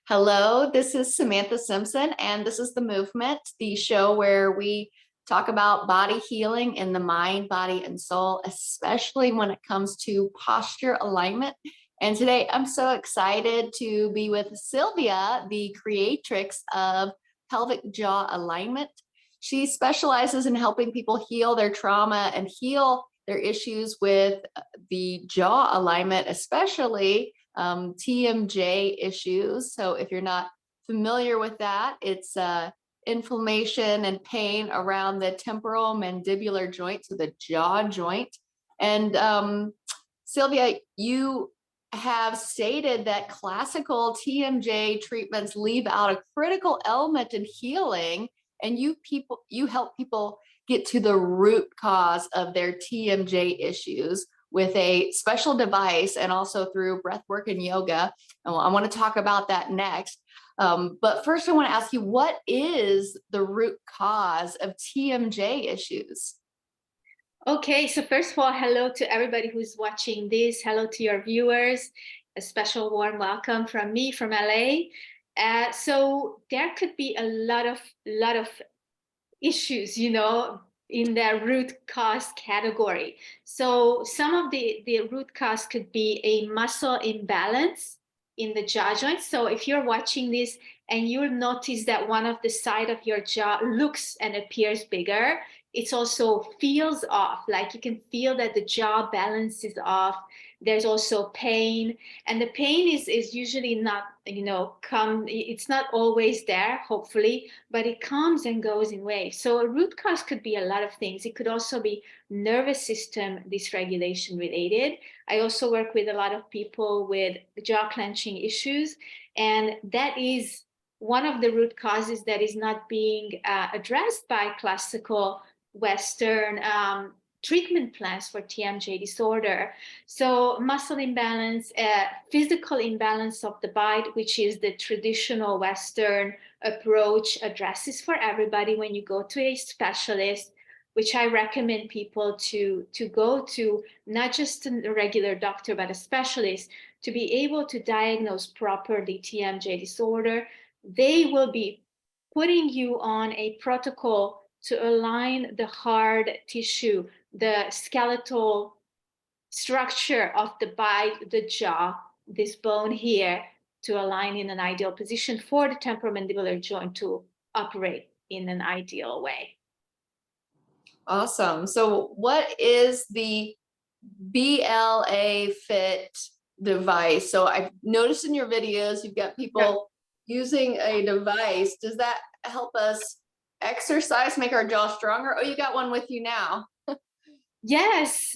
Hello, this is Samantha Simpson, and this is The Movement, the show where we talk about body healing in the mind, body, and soul, especially when it comes to posture alignment. And today I'm so excited to be with Sylvia, the creatrix of Pelvic Jaw Alignment. She specializes in helping people heal their trauma and heal their issues with the jaw alignment, especially TMJ issues. So if you're not familiar with that, it's inflammation and pain around the temporal mandibular joint, so the jaw joint. And Sylvia, you have stated that classical TMJ treatments leave out a critical element in healing, and you help people get to the root cause of their TMJ issues with a special device and also through breathwork and yoga. And I want to talk about that next. But first, I want to ask you, what is the root cause of TMJ issues? Okay, so first of all, hello to everybody who's watching this. Hello to your viewers. A special warm welcome from me from LA. So there could be a lot of issues, in the root cause category. So some of the root cause could be a muscle imbalance in the jaw joint. So if you're watching this and you'll notice that one of the side of your jaw looks and appears bigger, it also feels off, like you can feel that the jaw balance is off. There's also pain, and the pain is usually not, it's not always there, hopefully, but it comes and goes in waves. So a root cause could be a lot of things. It could also be nervous system dysregulation related. I also work with a lot of people with jaw clenching issues, and that is one of the root causes that is not being addressed by classical Western treatment plans for TMJ disorder. So muscle imbalance, physical imbalance of the bite, which is the traditional Western approach, addresses for everybody when you go to a specialist, which I recommend people to go to, not just a regular doctor, but a specialist, to be able to diagnose properly TMJ disorder. They will be putting you on a protocol to align the hard tissue, the skeletal structure of the bite, the jaw, this bone here, to align in an ideal position for the temporomandibular joint to operate in an ideal way. Awesome. So what is the Bla Fit device? So I've noticed in your videos, you've got people using a device. Does that help us exercise, make our jaw stronger? Oh, you got one with you now. Yes,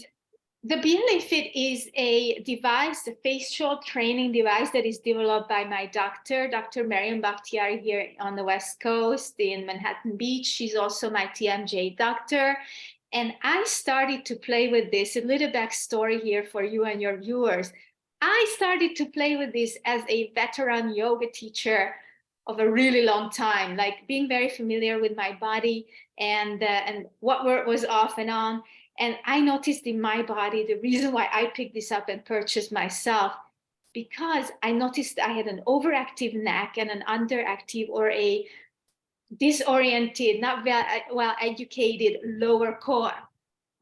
the Bla Fit is a device, a facial training device that is developed by my doctor, Dr. Mariam Bakhtiari here on the West Coast in Manhattan Beach. She's also my TMJ doctor. And I started to play with this. A little backstory here for you and your viewers. I started to play with this as a veteran yoga teacher of a really long time, like being very familiar with my body and what was off and on. And I noticed in my body, the reason why I picked this up and purchased myself, because I noticed I had an overactive neck and an underactive or a disoriented, not well educated lower core.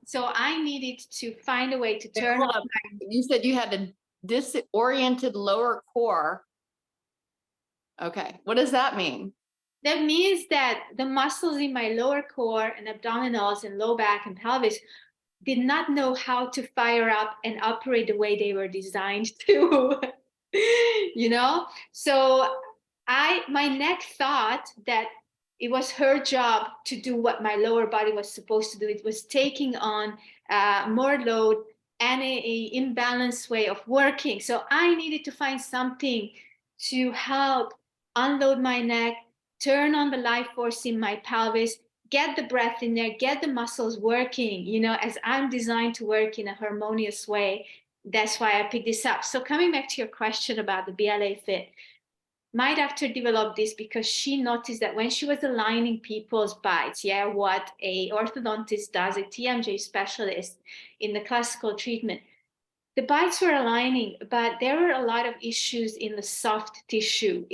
So I needed to find a way to turn off. You said you had a disoriented lower core. Okay, what does that mean? That means that the muscles in my lower core and abdominals and low back and pelvis did not know how to fire up and operate the way they were designed to. So my neck thought that it was her job to do what my lower body was supposed to do. It was taking on more load and a imbalanced way of working. So I needed to find something to help unload my neck, turn on the life force in my pelvis, get the breath in there, get the muscles working, as I'm designed to work in a harmonious way. That's why I picked this up. So coming back to your question about the Bla Fit, my doctor developed this because she noticed that when she was aligning people's bites, what a orthodontist does, a TMJ specialist in the classical treatment, the bites were aligning, but there were a lot of issues in the soft tissue,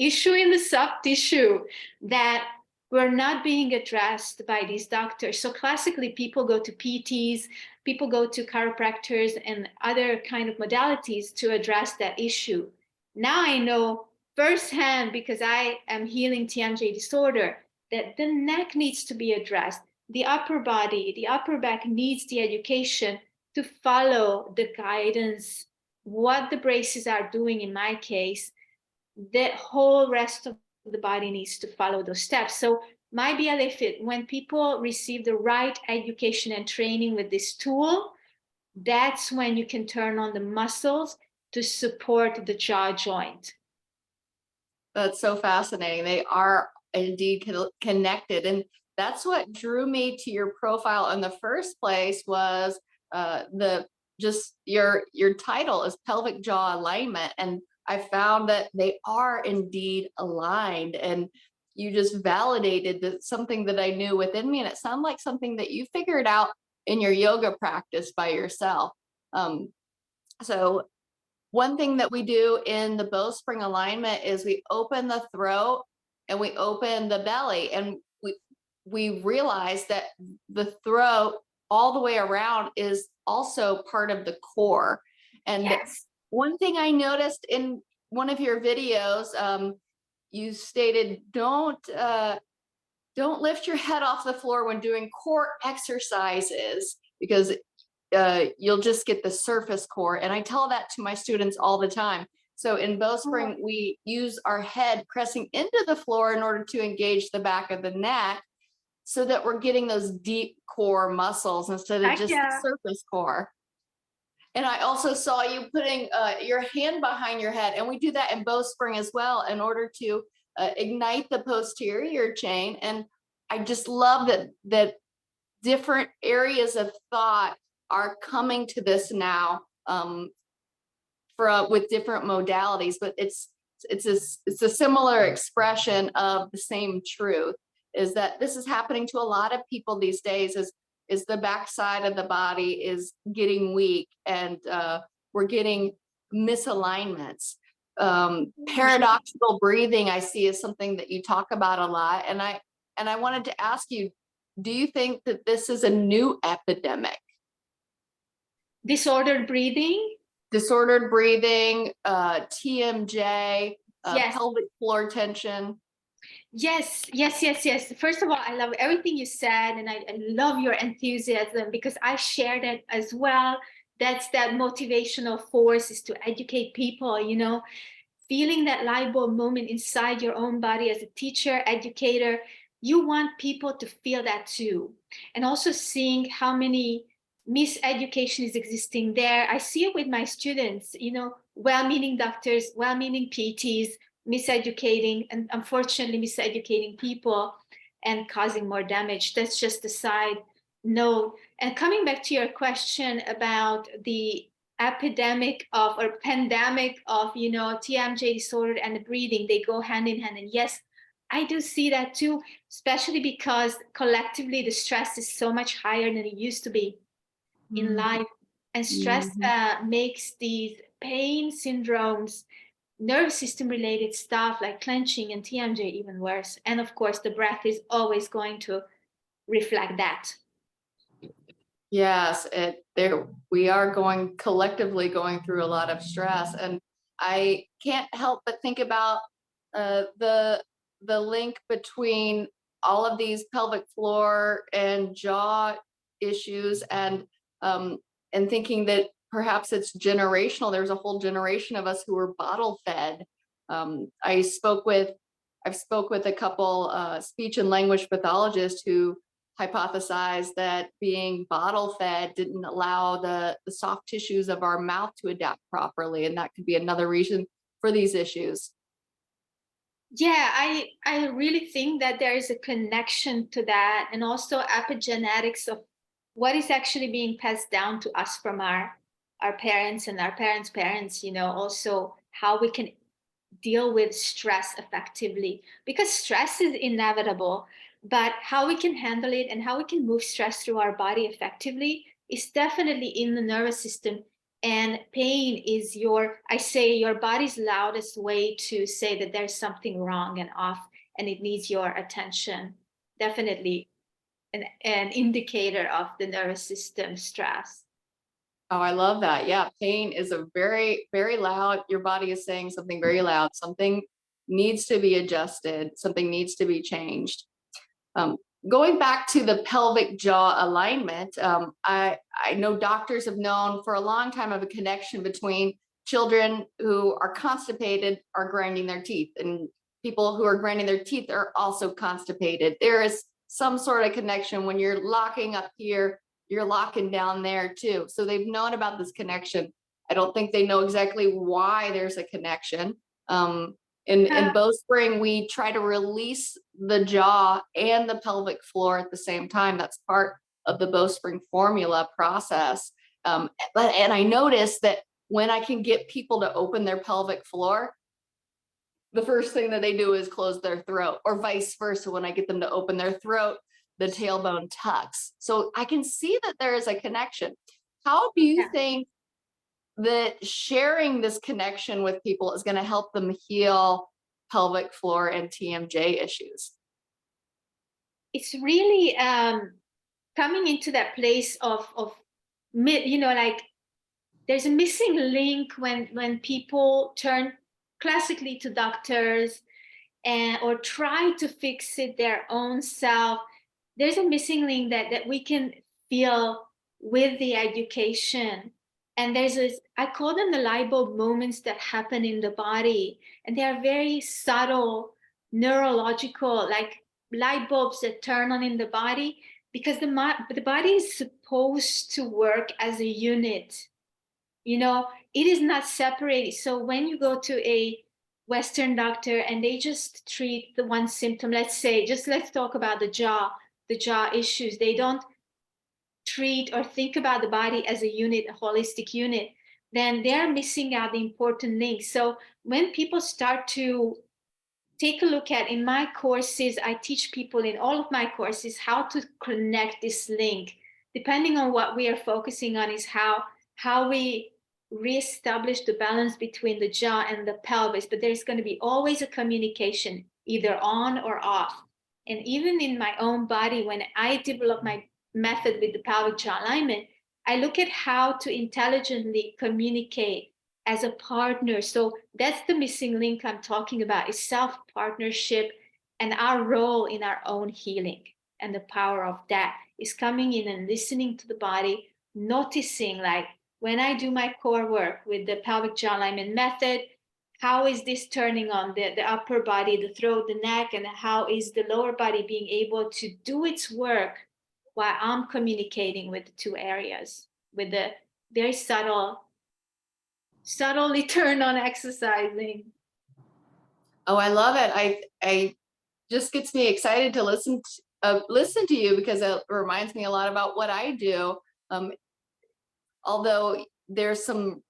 that were not being addressed by these doctors. So classically, people go to PTs, people go to chiropractors and other kind of modalities to address that issue. Now I know firsthand, because I am healing TMJ disorder, that the neck needs to be addressed. The upper body, the upper back needs the education to follow the guidance, what the braces are doing in my case. The whole rest of the body needs to follow those steps. So my Bla Fit, when people receive the right education and training with this tool, that's when you can turn on the muscles to support the jaw joint. That's so fascinating. They are indeed connected. And that's what drew me to your profile in the first place was your title is Pelvic Jaw Alignment. And I found that they are indeed aligned. And you just validated that something that I knew within me. And it sounded like something that you figured out in your yoga practice by yourself. So one thing that we do in the bowspring alignment is we open the throat and we open the belly, and we realize that the throat all the way around is also part of the core. And yes. One thing I noticed in one of your videos, you stated don't lift your head off the floor when doing core exercises, because you'll just get the surface core. And I tell that to my students all the time. So in bowspring, we use our head pressing into the floor in order to engage the back of the neck, so that we're getting those deep core muscles instead of just the surface core. And I also saw you putting your hand behind your head, and we do that in bowspring as well in order to ignite the posterior chain. And I just love that different areas of thought are coming to this now with different modalities, but it's a similar expression of the same truth, is that this is happening to a lot of people these days, is the backside of the body is getting weak, and we're getting misalignments. Paradoxical breathing, I see, is something that you talk about a lot. And I wanted to ask you, do you think that this is a new epidemic? Disordered breathing, TMJ, yes. pelvic floor tension. Yes. First of all, I love everything you said, and I love your enthusiasm, because I share that as well. That's that motivational force, is to educate people, feeling that light bulb moment inside your own body as a teacher, educator. You want people to feel that too. And also seeing how many miseducation is existing there. I see it with my students, well-meaning doctors, well-meaning PTs, miseducating, and unfortunately miseducating people and causing more damage. That's just a side note. And coming back to your question about the epidemic of, or pandemic of, TMJ disorder and the breathing, they go hand in hand. And yes, I do see that too, especially because collectively the stress is so much higher than it used to be in life. And stress makes these pain syndromes, nervous system related stuff like clenching and TMJ even worse. And of course, the breath is always going to reflect that. Yes, we are collectively going through a lot of stress, and I can't help but think about the link between all of these pelvic floor and jaw issues, and thinking that perhaps it's generational. There's a whole generation of us who were bottle fed. I've spoke with a couple speech and language pathologists who hypothesized that being bottle fed didn't allow the soft tissues of our mouth to adapt properly, and that could be another reason for these issues. Yeah, I really think that there is a connection to that, and also epigenetics of what is actually being passed down to us from our parents and our parents' parents, also how we can deal with stress effectively, because stress is inevitable, but how we can handle it and how we can move stress through our body effectively is definitely in the nervous system, And pain is I say your body's loudest way to say that there's something wrong and off and it needs your attention. Definitely an indicator of the nervous system stress. Oh, I love that. Yeah, pain is a very, very loud, your body is saying something very loud. Something needs to be adjusted, something needs to be changed. Um, Going back to the pelvic jaw alignment, I know doctors have known for a long time of a connection between children who are constipated are grinding their teeth, and people who are grinding their teeth are also constipated. There is some sort of connection. When you're locking up here, you're locking down there too. So they've known about this connection. I don't think they know exactly why there's a connection. In Bowspring, we try to release the jaw and the pelvic floor at the same time. That's part of the Bowspring formula process. And I noticed that when I can get people to open their pelvic floor, the first thing that they do is close their throat, or vice versa. When I get them to open their throat, the tailbone tucks. So I can see that there is a connection. How do you think that sharing this connection with people is going to help them heal pelvic floor and TMJ issues? It's really coming into that place of like there's a missing link when people turn classically to doctors or try to fix it their own self. There's a missing link that we can feel with the education. And I call them the light bulb moments that happen in the body. And they are very subtle, neurological, like light bulbs that turn on in the body, because the body is supposed to work as a unit. It is not separated. So when you go to a Western doctor and they just treat the one symptom, let's talk about the jaw issues. They don't treat or think about the body as a unit, a holistic unit, then they're missing out the important links. So when people start to take a look at, in my courses, I teach people in all of my courses how to connect this link. Depending on what we are focusing on is how we reestablish the balance between the jaw and the pelvis, but there's going to be always a communication either on or off. And even in my own body, when I develop my method with the pelvic jaw alignment, I look at how to intelligently communicate as a partner. So that's the missing link I'm talking about, is self-partnership and our role in our own healing. And the power of that is coming in and listening to the body, noticing, like when I do my core work with the pelvic jaw alignment method, how is this turning on the upper body, the throat, the neck, and how is the lower body being able to do its work while I'm communicating with the two areas with the very subtly turn on exercising. Oh, I love it. I just gets me excited to listen to you, because it reminds me a lot about what I do. Although there's some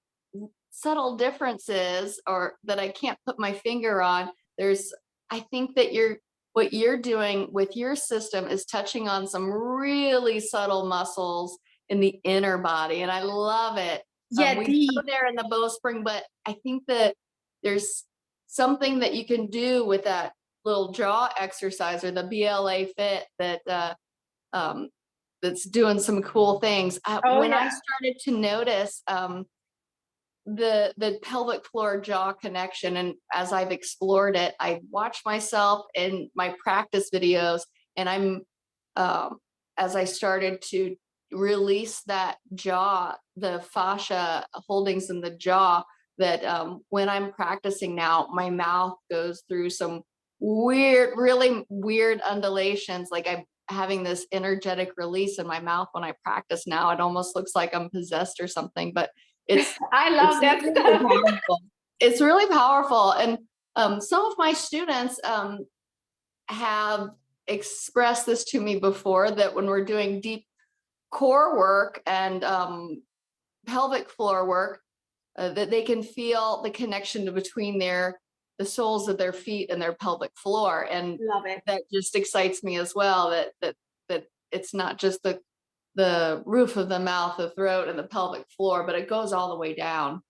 subtle differences or that I can't put my finger on, I think that what you're doing with your system is touching on some really subtle muscles in the inner body, and I love it. We go there in the Bowspring, but I think that there's something that you can do with that little jaw exercise, or the Bla Fit, that's doing some cool things. When I started to notice the pelvic floor jaw connection, and as I've explored it, I watch myself in my practice videos, and as I started to release that jaw, the fascia holdings in the jaw, that when I'm practicing now, my mouth goes through some really weird undulations. Like I'm having this energetic release in my mouth when I practice now. It almost looks like I'm possessed or something, but I love that stuff. It's really powerful. And some of my students have expressed this to me before, that when we're doing deep core work and pelvic floor work, that they can feel the connection between the soles of their feet and their pelvic floor. And love it. That just excites me as well, that it's not just the the roof of the mouth, the throat, and the pelvic floor, but it goes all the way down.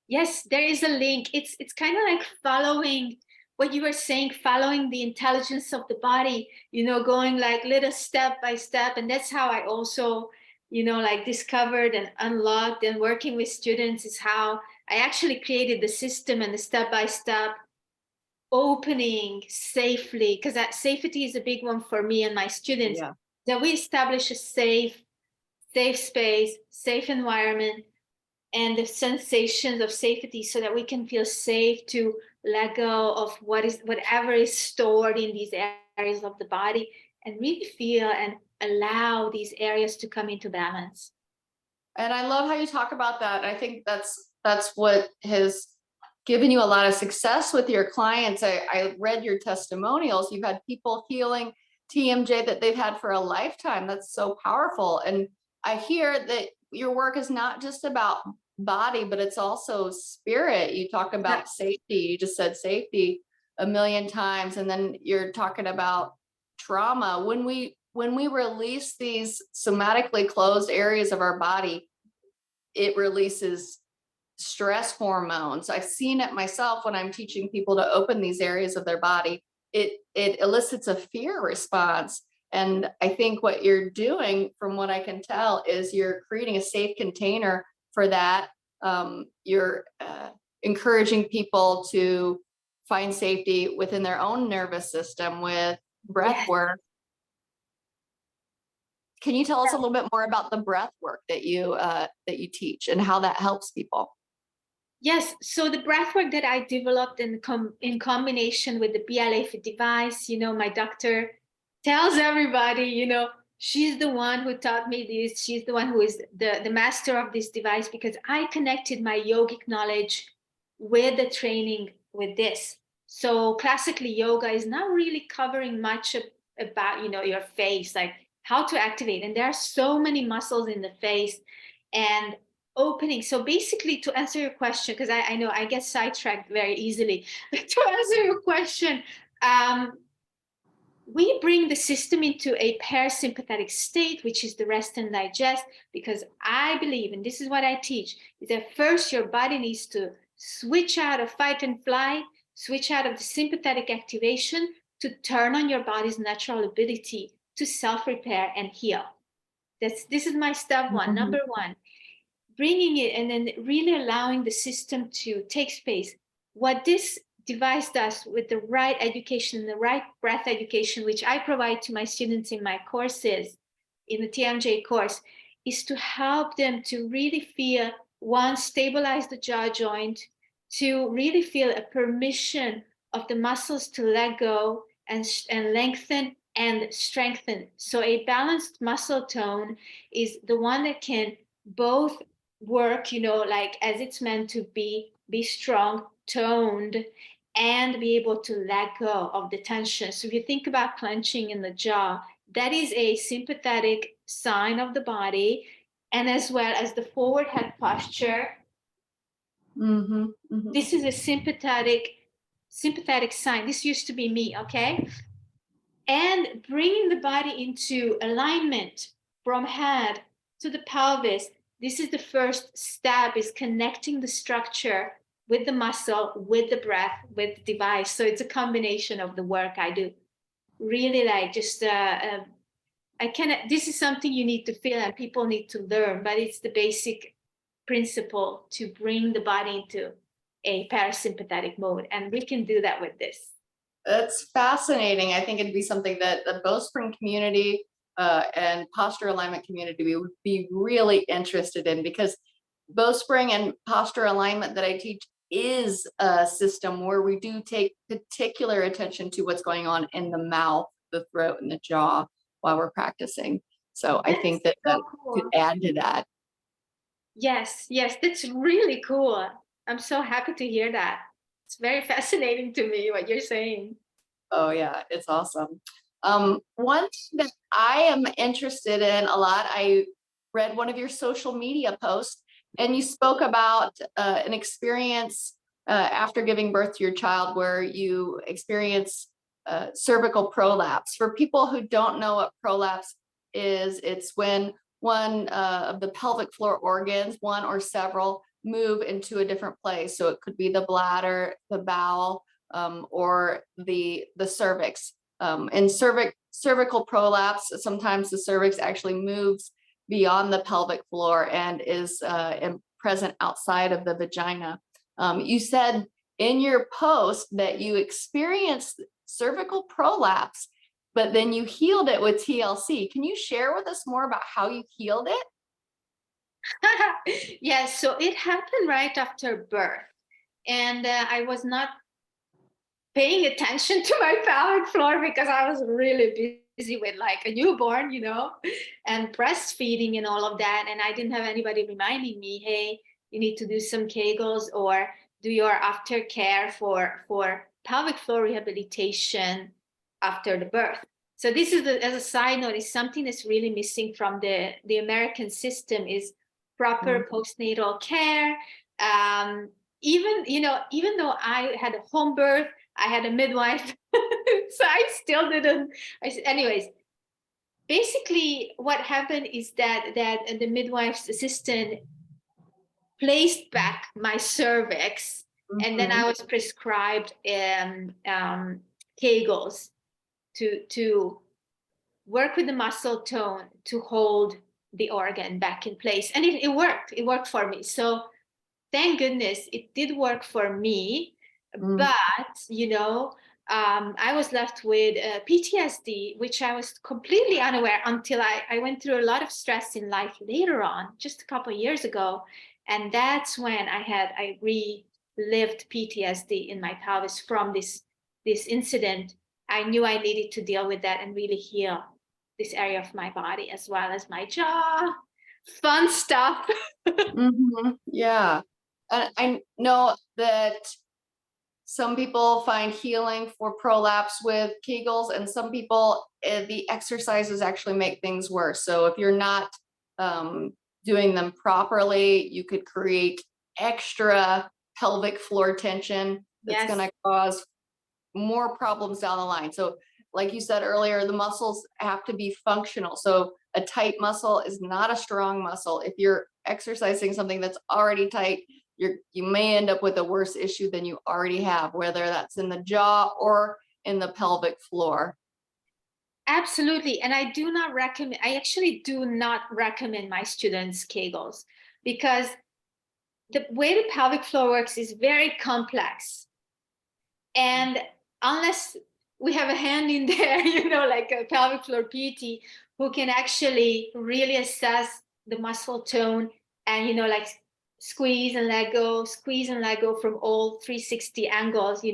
Yes, there is a link. It's kind of like following what you were saying, following the intelligence of the body, going like little step by step. And that's how I also, like discovered and unlocked, and working with students is how I actually created the system and the step by step opening safely, because that safety is a big one for me and my students, Yeah. that we establish a safe space, safe environment, and the sensations of safety, so that we can feel safe to let go of whatever is stored in these areas of the body, and really feel and allow these areas to come into balance. And I love how you talk about that. I think that's what has given you a lot of success with your clients. I read your testimonials. You've had people healing TMJ that they've had for a lifetime. That's so powerful. And I hear that your work is not just about body, but it's also spirit. You talk about safety. You just said safety a million times. And then you're talking about trauma. When we release these somatically closed areas of our body, it releases stress hormones. I've seen it myself when I'm teaching people to open these areas of their body. It elicits a fear response. And I think what you're doing, from what I can tell, is you're creating a safe container for that. You're encouraging people to find safety within their own nervous system with breath work. Can you tell us a little bit more about the breath work that you teach and how that helps people? Yes, so the breath work that I developed in combination with the Bla Fit device, my doctor tells everybody, she's the one who taught me this. She's the one who is the master of this device, because I connected my yogic knowledge with the training with this. So classically, yoga is not really covering much about, your face, like how to activate. And there are so many muscles in the face and opening. So basically, to answer your question, because I know I get sidetracked very easily. To answer your question, we bring the system into a parasympathetic state, which is the rest and digest, because I believe, and this is what I teach, is that first your body needs to switch out of fight and flight, switch out of the sympathetic activation to turn on your body's natural ability to self-repair and heal. This is my step one. Number one, bringing it and then really allowing the system to take space. What this device does with the right education, the right breath education, which I provide to my students in my courses, in the TMJ course, is to help them to really feel, one, stabilize the jaw joint, to really feel a permission of the muscles to let go and lengthen and strengthen. So a balanced muscle tone is the one that can both work, like as it's meant to be strong, toned, and be able to let go of the tension. So if you think about clenching in the jaw, that is a sympathetic sign of the body, and as well as the forward head posture. This is a sympathetic sign. This used to be me, okay? And bringing the body into alignment from head to the pelvis. This is the first step, is connecting the structure with the muscle, with the breath, with the device. So it's a combination of the work I do. Really like just, this is something you need to feel and people need to learn, but it's the basic principle to bring the body into a parasympathetic mode. And we can do that with this. That's fascinating. I think it'd be something that the Bowspring community and posture alignment community would be really interested in, because Bowspring and posture alignment that I teach is a system where we do take particular attention to what's going on in the mouth, the throat, and the jaw while we're practicing. So I think that so that could add to that. Yes, that's really cool. I'm so happy to hear that. It's very fascinating to me what you're saying. Oh yeah, it's awesome. One thing that I am interested in a lot, I read one of your social media posts, and you spoke about an experience after giving birth to your child where you experience cervical prolapse. For people who don't know what prolapse is, it's when one of the pelvic floor organs, one or several, move into a different place. So it could be the bladder, the bowel, or the cervix. In cervical prolapse, sometimes the cervix actually moves beyond the pelvic floor and is present outside of the vagina. You said in your post that you experienced cervical prolapse, but then you healed it with TLC. Can you share with us more about how you healed it? Yes, so it happened right after birth. And I was not paying attention to my pelvic floor because I was really busy with like a newborn, and breastfeeding and all of that. And I didn't have anybody reminding me, hey, you need to do some Kegels or do your aftercare for pelvic floor rehabilitation after the birth. So this is, as a side note, is something that's really missing from the American system is proper postnatal care. Even though I had a home birth, I had a midwife, so I still didn't. Anyways, basically, what happened is that the midwife's assistant placed back my cervix, and then I was prescribed Kegels to work with the muscle tone to hold the organ back in place, and it worked. It worked for me. So thank goodness it did work for me. But I was left with PTSD, which I was completely unaware until I went through a lot of stress in life later on, just a couple of years ago. And that's when I relived PTSD in my pelvis from this incident. I knew I needed to deal with that and really heal this area of my body as well as my jaw. Fun stuff. Yeah. And I know that some people find healing for prolapse with Kegels, and some people, the exercises actually make things worse. So if you're not doing them properly, you could create extra pelvic floor tension that's going to cause more problems down the line. So like you said earlier, the muscles have to be functional. So a tight muscle is not a strong muscle. If you're exercising something that's already tight, you may end up with a worse issue than you already have, whether that's in the jaw or in the pelvic floor. Absolutely. And I actually do not recommend my students Kegels, because the way the pelvic floor works is very complex. And unless we have a hand in there, like a pelvic floor PT who can actually really assess the muscle tone and, like squeeze and let go from all 360 angles,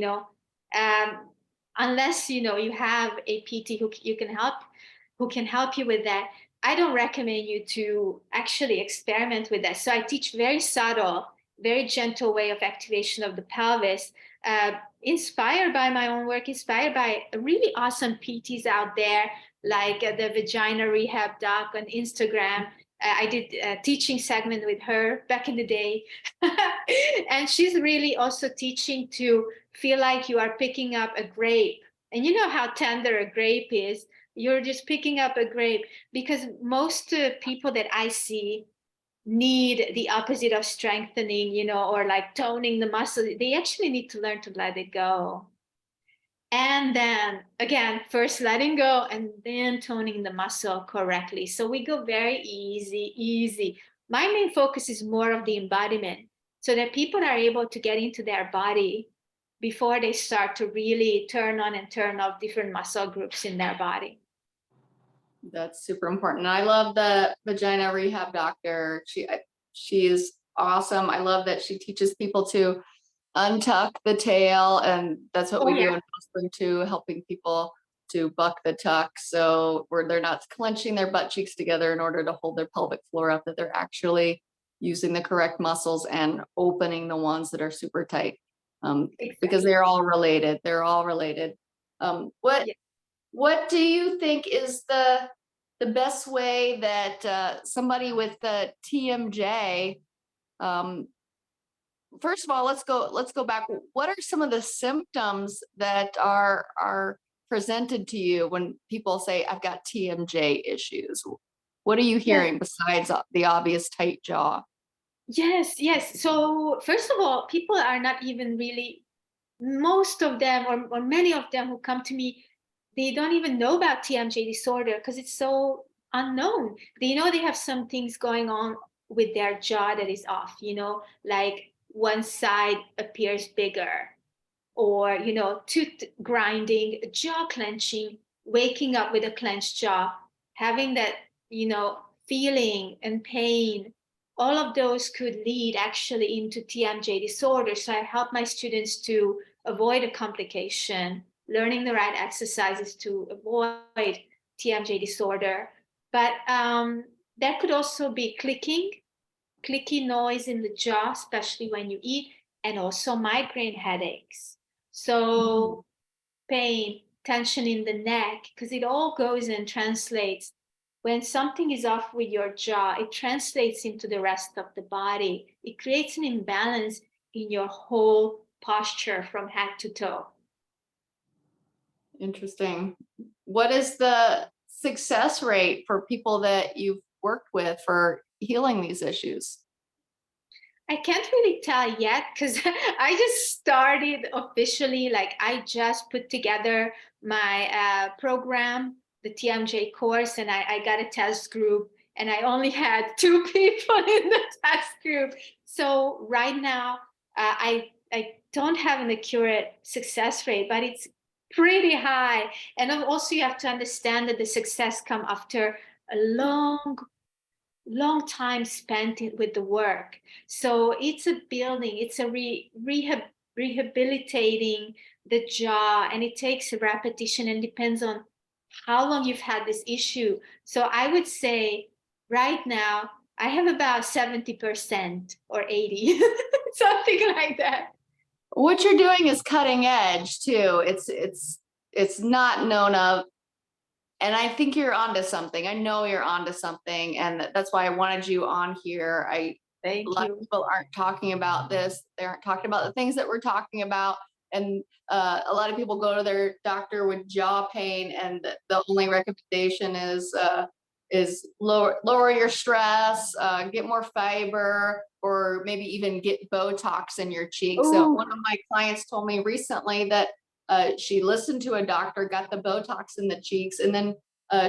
unless, you have a PT who can help you with that. I don't recommend you to actually experiment with that. So I teach very subtle, very gentle way of activation of the pelvis, inspired by my own work, inspired by really awesome PTs out there, like the Vagina Rehab Doc on Instagram. I did a teaching segment with her back in the day. And she's really also teaching to feel like you are picking up a grape. And you know how tender a grape is. You're just picking up a grape, because most people that I see need the opposite of strengthening, or like toning the muscle. They actually need to learn to let it go. And then again, first letting go and then toning the muscle correctly. So we go very easy. My main focus is more of the embodiment, so that people are able to get into their body before they start to really turn on and turn off different muscle groups in their body. That's super important. I love the Vagina Rehab Doctor. She is awesome. I love that she teaches people to untuck the tail, and that's what we do in wrestling too, helping people to buck the tuck, so where they're not clenching their butt cheeks together in order to hold their pelvic floor up, that they're actually using the correct muscles and opening the ones that are super tight, because they're all related. They're all related. What do you think is the best way that somebody with the TMJ, first of all, let's go back. What are some of the symptoms that are presented to you when people say, I've got TMJ issues? What are you Yeah. hearing besides the obvious tight jaw? Yes, yes. So first of all, people are not even really, most of them or many of them who come to me, they don't even know about TMJ disorder because it's so unknown. They know they have some things going on with their jaw that is off, like one side appears bigger, or tooth grinding, jaw clenching, waking up with a clenched jaw, having that feeling and pain. All of those could lead actually into TMJ disorder. So I help my students to avoid a complication, learning the right exercises to avoid TMJ disorder. But there could also be clicky noise in the jaw, especially when you eat, and also migraine headaches. So pain, tension in the neck, because it all goes and translates. When something is off with your jaw, it translates into the rest of the body. It creates an imbalance in your whole posture from head to toe. Interesting. What is the success rate for people that you've worked with for healing these issues? I can't really tell yet because I just started officially. Like I just put together my program, the TMJ course, and I got a test group, and I only had 2 people in the test group. So right now, I don't have an accurate success rate, but it's pretty high. And also, you have to understand that the success come after a long time spent with the work. So it's a building, it's a rehabilitating the jaw, and it takes a repetition and depends on how long you've had this issue. So I would say right now I have about 70% or 80, something like that. What you're doing is cutting edge too. It's not known of, and I think you're onto something. I know you're onto something, and that's why I wanted you on here. A Thank lot of you. people aren't talking about this. They aren't talking about the things that we're talking about. And a lot of people go to their doctor with jaw pain, and the only recommendation is lower your stress, get more fiber, or maybe even get Botox in your cheeks. So Oh, one of my clients told me recently that she listened to a doctor, got the Botox in the cheeks, and then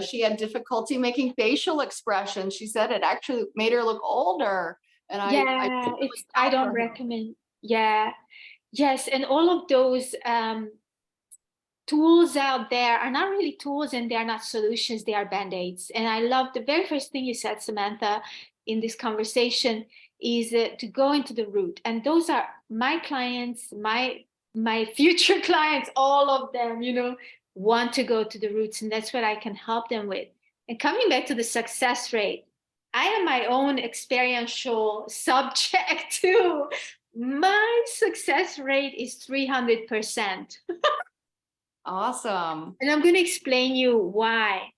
she had difficulty making facial expressions. She said it actually made her look older. And I yeah, didn't really I talk to don't her. recommend. Yeah, yes, and all of those tools out there are not really tools, and they are not solutions, they are band-aids. And I love the very first thing you said, Samantha, in this conversation is to go into the root. And those are my clients, my future clients, all of them, want to go to the roots, and that's what I can help them with. And coming back to the success rate, I am my own experiential subject too. My success rate is 300%. Awesome. And I'm going to explain you why.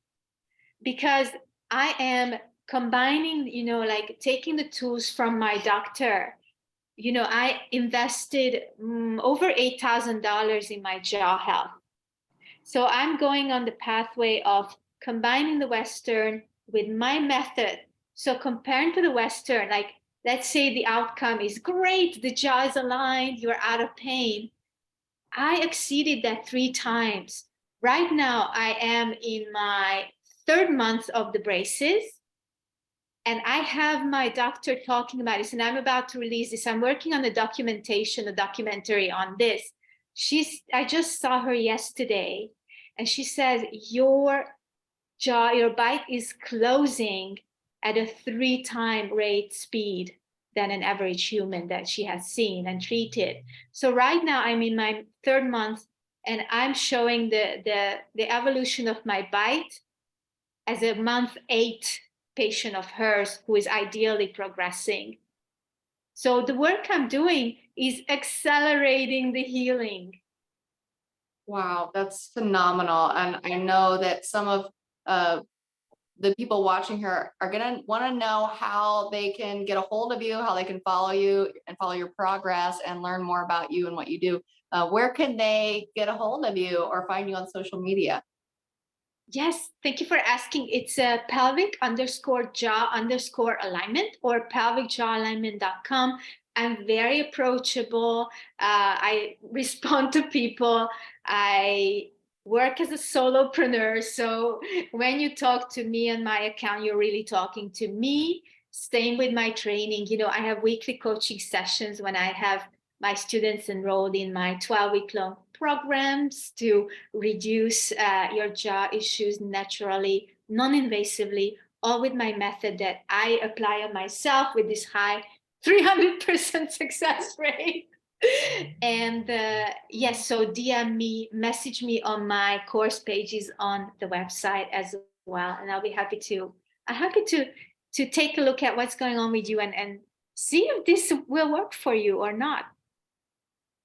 Because I am combining, like taking the tools from my doctor. I invested over $8,000 in my jaw health. So I'm going on the pathway of combining the Western with my method. So comparing to the Western, like let's say the outcome is great, the jaw is aligned, you're out of pain. I exceeded that 3 times. Right now, I am in my 3rd month of the braces, and I have my doctor talking about this, and I'm about to release this. I'm working on the documentation, a documentary on this. I just saw her yesterday, and she says, your jaw, your bite is closing at a 3-time rate speed than an average human that she has seen and treated. So right now I'm in my 3rd month, and I'm showing the evolution of my bite as a month 8 patient of hers who is ideally progressing. So the work I'm doing is accelerating the healing. Wow, that's phenomenal. And I know that some of uh, the people watching her are going to want to know how they can get a hold of you, how they can follow you and follow your progress and learn more about you and what you do. Where can they get a hold of you or find you on social media? Yes, thank you for asking. It's a pelvic_jaw_alignment or pelvicjawalignment.com. I'm very approachable. I respond to people. I work as a solopreneur. So when you talk to me on my account, you're really talking to me. Same with my training. I have weekly coaching sessions when I have my students enrolled in my 12-week long programs to reduce your jaw issues naturally, non-invasively, all with my method that I apply on myself with this high 300% success rate. And yes, so DM me, message me on my course pages on the website as well, and I'll be happy to take a look at what's going on with you and see if this will work for you or not.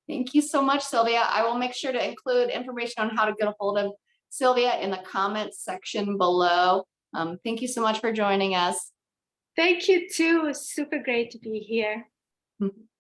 Thank you so much, Sylvia. I will make sure to include information on how to get a hold of Sylvia in the comments section below. Thank you so much for joining us. Thank you too. It's super great to be here.